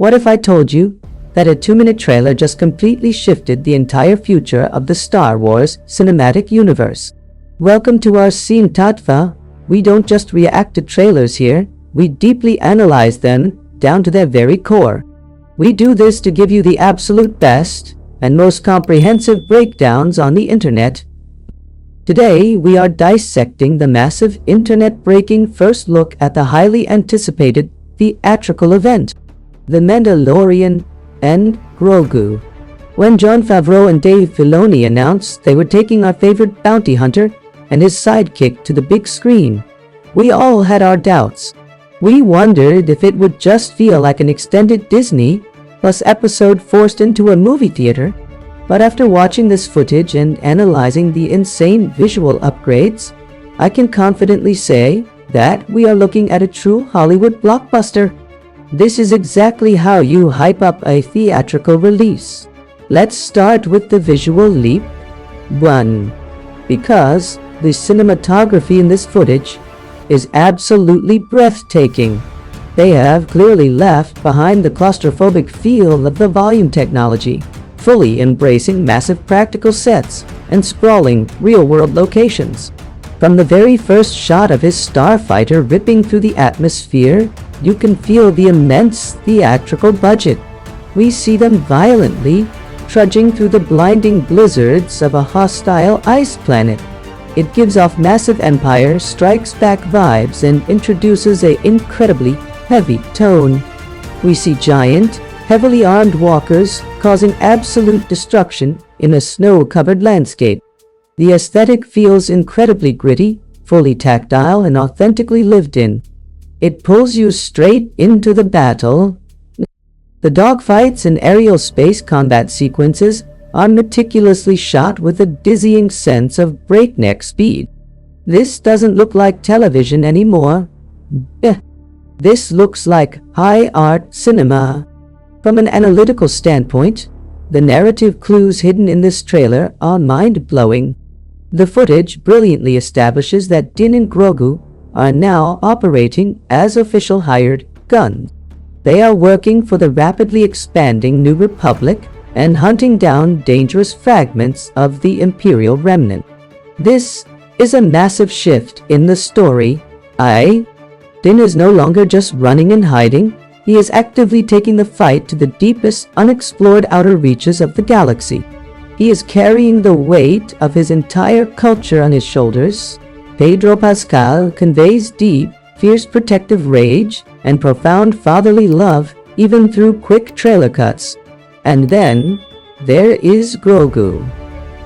What if I told you that a 2-minute trailer just completely shifted the entire future of the Star Wars cinematic universe? Welcome to our Scene Tatva. We don't just react to trailers here, we deeply analyze them down to their very core. We do this to give you the absolute best and most comprehensive breakdowns on the internet. Today, we are dissecting the massive internet-breaking first look at the highly anticipated theatrical event, The Mandalorian and Grogu. When Jon Favreau and Dave Filoni announced they were taking our favorite bounty hunter and his sidekick to the big screen, we all had our doubts. We wondered if it would just feel like an extended Disney Plus episode forced into a movie theater. But after watching this footage and analyzing the insane visual upgrades, I can confidently say that we are looking at a true Hollywood blockbuster. This is exactly how you hype up a theatrical release. Let's start with the visual leap. 1. Because the cinematography in this footage is absolutely breathtaking. They have clearly left behind the claustrophobic feel of the volume technology, fully embracing massive practical sets and sprawling real-world locations. From the very first shot of his starfighter ripping through the atmosphere, you can feel the immense theatrical budget. We see them violently trudging through the blinding blizzards of a hostile ice planet. It gives off massive Empire Strikes Back vibes and introduces an incredibly heavy tone. We see giant, heavily armed walkers causing absolute destruction in a snow-covered landscape. The aesthetic feels incredibly gritty, fully tactile, and authentically lived in. It pulls you straight into the battle. The dogfights and aerial space combat sequences are meticulously shot with a dizzying sense of breakneck speed. This doesn't look like television anymore. This looks like high art cinema. From an analytical standpoint, the narrative clues hidden in this trailer are mind-blowing. The footage brilliantly establishes that Din and Grogu are now operating as official hired guns. They are working for the rapidly expanding New Republic and hunting down dangerous fragments of the Imperial Remnant. This is a massive shift in the story. Din is no longer just running and hiding. He is actively taking the fight to the deepest unexplored outer reaches of the galaxy. He is carrying the weight of his entire culture on his shoulders. Pedro Pascal conveys deep, fierce protective rage and profound fatherly love even through quick trailer cuts. And then, there is Grogu.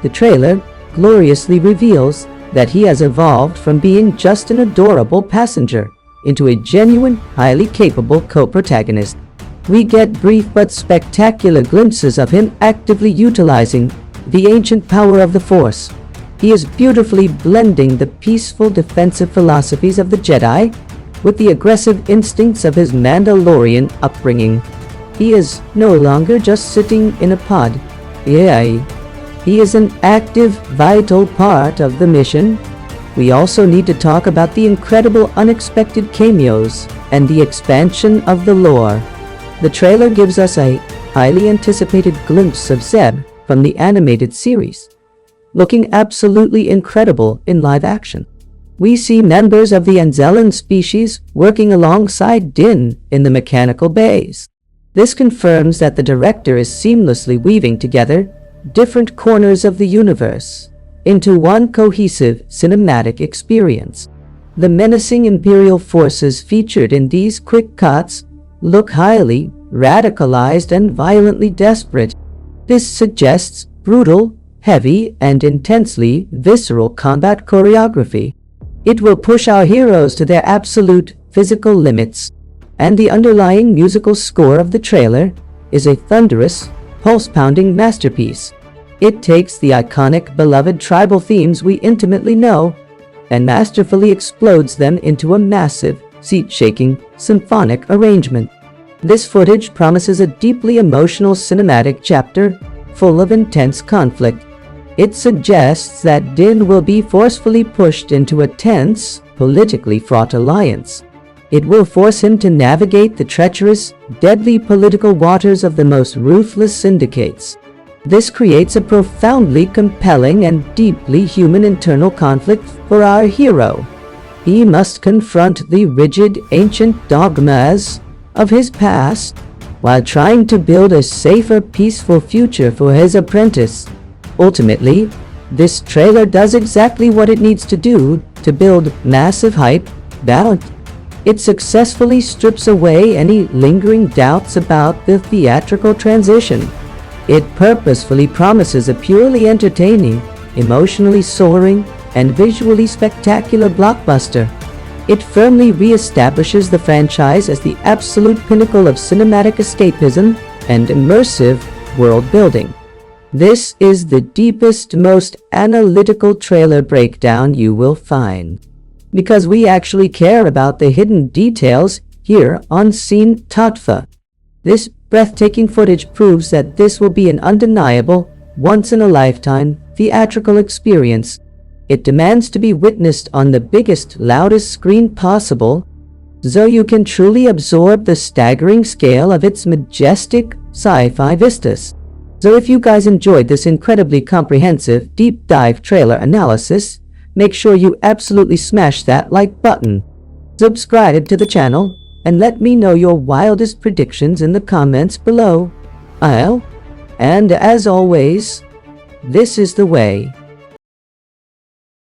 The trailer gloriously reveals that he has evolved from being just an adorable passenger into a genuine, highly capable co-protagonist. We get brief but spectacular glimpses of him actively utilizing the ancient power of the Force. He is beautifully blending the peaceful defensive philosophies of the Jedi with the aggressive instincts of his Mandalorian upbringing. He is no longer just sitting in a pod. He is an active, vital part of the mission. We also need to talk about the incredible unexpected cameos and the expansion of the lore. The trailer gives us a highly anticipated glimpse of Zeb from the animated series, looking absolutely incredible in live action. We see members of the Anzellan species working alongside Din in the mechanical bays. This confirms that the director is seamlessly weaving together different corners of the universe into one cohesive cinematic experience. The menacing Imperial forces featured in these quick cuts look highly radicalized and violently desperate. This suggests brutal, heavy, and intensely visceral combat choreography. It will push our heroes to their absolute physical limits. And the underlying musical score of the trailer is a thunderous, pulse-pounding masterpiece. It takes the iconic, beloved tribal themes we intimately know and masterfully explodes them into a massive, seat-shaking, symphonic arrangement. This footage promises a deeply emotional cinematic chapter full of intense conflict. It suggests that Din will be forcefully pushed into a tense, politically fraught alliance. It will force him to navigate the treacherous, deadly political waters of the most ruthless syndicates. This creates a profoundly compelling and deeply human internal conflict for our hero. He must confront the rigid, ancient dogmas of his past while trying to build a safer, peaceful future for his apprentice. Ultimately, this trailer does exactly what it needs to do to build massive hype. It successfully strips away any lingering doubts about the theatrical transition. It purposefully promises a purely entertaining, emotionally soaring, and visually spectacular blockbuster. It firmly re-establishes the franchise as the absolute pinnacle of cinematic escapism and immersive world building. This is the deepest, most analytical trailer breakdown you will find, because we actually care about the hidden details here on Scene Tatva. This breathtaking footage proves that this will be an undeniable, once-in-a-lifetime theatrical experience. It demands to be witnessed on the biggest, loudest screen possible, so you can truly absorb the staggering scale of its majestic sci-fi vistas. So if you guys enjoyed this incredibly comprehensive, deep dive trailer analysis, make sure you absolutely smash that like button, subscribe to the channel, and let me know your wildest predictions in the comments below. And as always, this is the way.